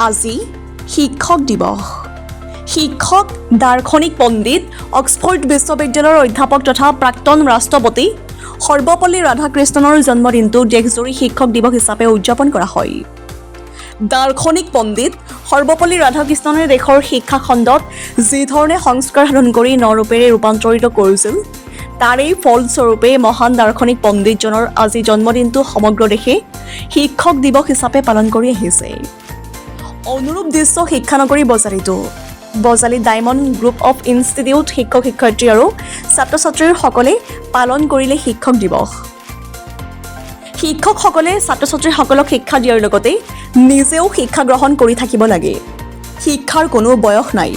আজি শিক্ষক দিৱস। শিক্ষক দাৰ্শনিক পণ্ডিত অক্সফৰ্ড বিশ্ববিদ্যালয়ৰ অধ্যাপক তথা প্ৰাক্তন ৰাষ্ট্ৰপতি সৰ্বপল্লী ৰাধাকৃষ্ণনৰ জন্মদিনটো দেশজুৰি শিক্ষক দিৱস হিচাপে উদযাপন কৰা হয়। দাৰ্শনিক পণ্ডিত সৰ্বপল্লী ৰাধাকৃষ্ণনে দেশৰ শিক্ষা খণ্ডত যিধৰণে সংস্কাৰ সাধন কৰি নৰূপেৰে ৰূপান্তৰিত কৰিছিল, তাৰেই ফলস্বৰূপে মহান দাৰ্শনিক পণ্ডিতজনৰ আজি জন্মদিনটো সমগ্ৰ দেশে শিক্ষক দিৱস হিচাপে পালন কৰি আহিছে। অনুৰূপ দৃশ্য শিক্ষানগৰী বজালীত ডায়মণ্ড গ্ৰুপ অফ ইনষ্টিটিউট শিক্ষক-শিক্ষয়িত্ৰী আৰু ছাত্ৰ-ছাত্ৰীসকলে পালন কৰিলে শিক্ষক দিৱস। শিক্ষকসকলে ছাত্ৰ-ছাত্ৰীসকলক শিক্ষা দিয়াৰ লগতে নিজেও শিক্ষা গ্ৰহণ কৰি থাকিব লাগে। শিক্ষাৰ কোনো বয়স নাই।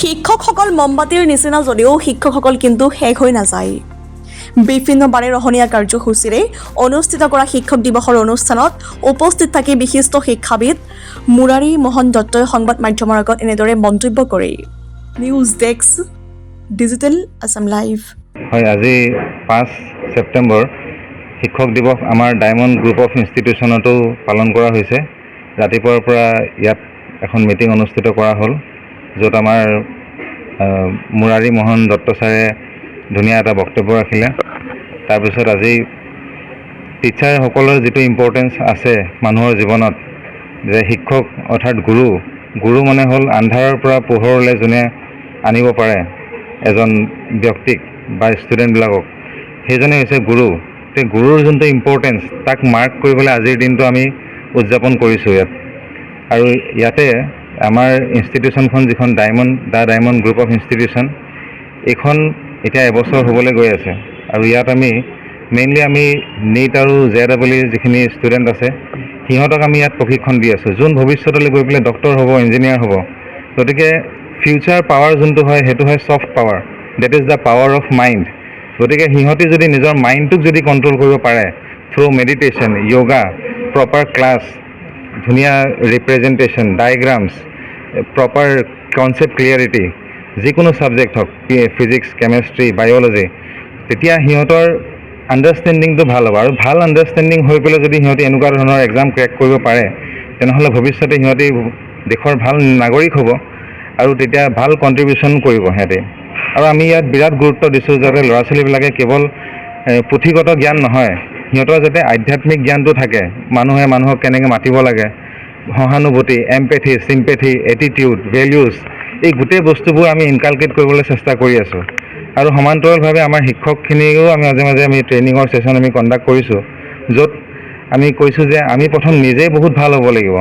শিক্ষকসকল মমবাতিৰ নিচিনা যদিও শিক্ষকসকল কিন্তু শেষ হৈ নাযায়। বিভিন্ন বাৰেৰহণীয়া কাৰ্যসূচীৰে অনুষ্ঠিত কৰা শিক্ষক দিৱসৰ অনুষ্ঠানত উপস্থিত থাকি বিশিষ্ট শিক্ষাবিদ মুৰাৰী মোহন দত্তই সংবাদ মাধ্যমৰ আগত এনেদৰে মন্তব্য কৰে। News desk, digital Assam live. হয়, আজি 5 ছেপ্টেম্বৰ শিক্ষক দিৱস আমাৰ ডায়মণ্ড গ্ৰুপ অফ ইনষ্টিটিউশ্যনতো পালন কৰা হৈছে। ৰাতিপুৱাৰ পৰা ইয়াত এখন মিটিং অনুষ্ঠিত কৰা হ'ল, য'ত আমাৰ মুৰাৰী মোহন দত্ত ছাৰে ধুনীয়া এটা বক্তব্য ৰাখিলে। তাৰপিছত আজি টিচাৰসকলৰ যিটো ইম্পৰ্টেঞ্চ আছে মানুহৰ জীৱনত, যে শিক্ষক অৰ্থাৎ গুৰু মানে হ'ল আন্ধাৰৰ পৰা পোহৰলৈ যোনে আনিব পাৰে এজন ব্যক্তিক বা ষ্টুডেণ্টবিলাকক, সেইজনে হৈছে গুৰু। সেই গুৰুৰ যোনটো ইম্পৰ্টেঞ্চ, তাক মাৰ্ক কৰিবলৈ আজিৰ দিনটো আমি উদযাপন কৰিছোঁ ইয়াত। আৰু ইয়াতে আমাৰ ইনষ্টিটিউশ্যনখন যিখন ডায়মণ্ড গ্ৰুপ অফ ইনষ্টিটিউশ্যন, এইখন এতিয়া এবছৰ হ'বলৈ গৈ আছে। আৰু ইয়াত আমি মেইনলি নীট আৰু JEE যিখিনি ষ্টুডেণ্ট আছে, সিহঁতক আমি ইয়াত প্ৰশিক্ষণ দি আছোঁ, যোন ভৱিষ্যতলৈ গৈ পেলাই ডক্টৰ হ'ব, ইঞ্জিনিয়াৰ হ'ব। গতিকে ফিউচাৰ পাৱাৰ যোনটো হয়, সেইটো হয় soft power, that is the power of mind. গতিকে সিহঁতি যদি নিজৰ মাইণ্ডটোক যদি কণ্ট্ৰল কৰিব পাৰে through meditation, yoga, proper class, ধুনীয়া representation, diagrams, proper concept clarity, যিকোনো ছাবজেক্ট হওক, ফিজিক্স, কেমেষ্ট্ৰি, বায়'লজি, তেতিয়া সিহঁতৰ আণ্ডাৰষ্টেণ্ডিংটো ভাল হ'ব। আৰু ভাল আণ্ডাৰষ্টেণ্ডিং হৈ পেলাই যদি সিহঁতি এনেকুৱা ধৰণৰ এক্সাম ক্ৰেক কৰিব পাৰে, তেনেহ'লে ভৱিষ্যতে সিহঁতি দেশৰ ভাল নাগৰিক হ'ব আৰু তেতিয়া ভাল কণ্ট্ৰিবিউশ্যন কৰিব সিহঁতে। আৰু আমি ইয়াত বিৰাট গুৰুত্ব দিছোঁ যাতে ল'ৰা ছোৱালীবিলাকে কেৱল পুথিগত জ্ঞান নহয়, সিহঁতৰ যাতে আধ্যাত্মিক জ্ঞানটো থাকে। মানুহে মানুহক কেনেকৈ মাতিব লাগে, সহানুভূতি, এম্পেথি, চিম্পেথি, এটিটিউড, ভেলিউজ, এই গোটেই বস্তুবোৰ আমি ইনকালকেট কৰিবলৈ চেষ্টা কৰি আছোঁ। আৰু সমান্তৰালভাৱে আমাৰ শিক্ষকখিনিও আমি মাজে মাজে ট্ৰেইনিঙৰ ছেশ্যন আমি কণ্ডাক্ট কৰিছোঁ, য'ত আমি কৈছোঁ যে আমি প্ৰথম নিজেই বহুত ভাল হ'ব লাগিব।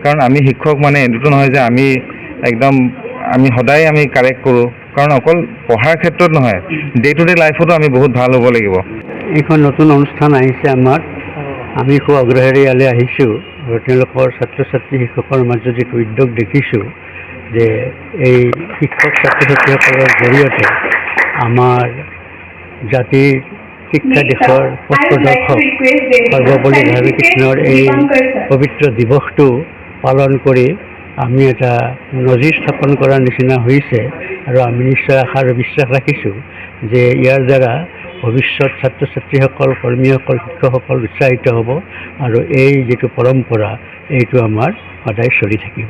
কাৰণ আমি শিক্ষক মানে এইটো নহয় যে আমি সদায় কাৰেক্ট কৰোঁ, কাৰণ অকল পঢ়াৰ ক্ষেত্ৰত নহয়, ডে টু ডে লাইফতো আমি বহুত ভাল হ'ব লাগিব। এইখন নতুন অনুষ্ঠান আহিছে আমাৰ, আমি খুব আগ্ৰহেৰে ইয়ালৈ আহিছোঁ আৰু তেওঁলোকৰ ছাত্ৰ ছাত্ৰী শিক্ষকৰ মাজত যিটো উদ্যোগ দেখিছোঁ যে এই শিক্ষক ছাত্ৰ ছাত্ৰীসকলৰ জৰিয়তে আমাৰ জাতিৰ শিক্ষা দিশৰ পথ প্ৰদৰ্শক সৰ্বপল্লী ৰাধাকৃষ্ণৰ এই পবিত্ৰ দিৱসটো পালন কৰি আমি এটা নজিৰ স্থাপন কৰাৰ নিচিনা হৈছে। আৰু আমি নিশ্চয় আশা আৰু বিশ্বাস ৰাখিছোঁ যে ইয়াৰ দ্বাৰা ভৱিষ্যত ছাত্ৰ ছাত্ৰীসকল, কৰ্মীসকল, শিক্ষকসকল উৎসাহিত হ'ব আৰু এই যিটো পৰম্পৰা, এইটো আমাৰ সদায় চলি থাকিব।